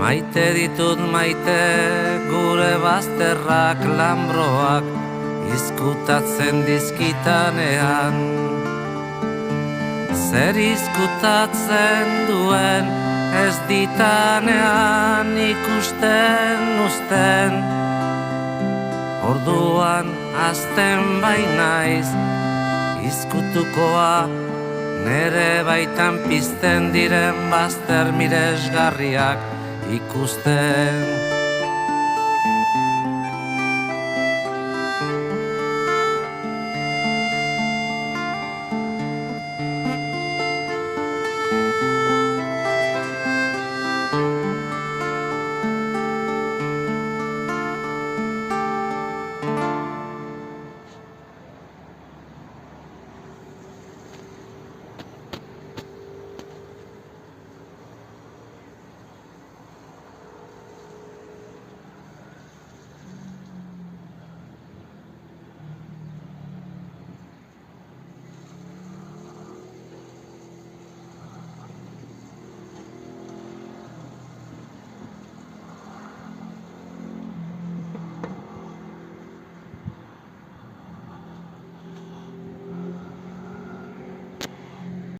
Maite ditut maite gure bazterrak lambroak izkutatzen dizkitanean. Zer izkutatzen duen ez ditanean ikusten uzten. Orduan azten bainaiz izkutukoa nere baitan pizten diren bazter miresgarriak ikusten.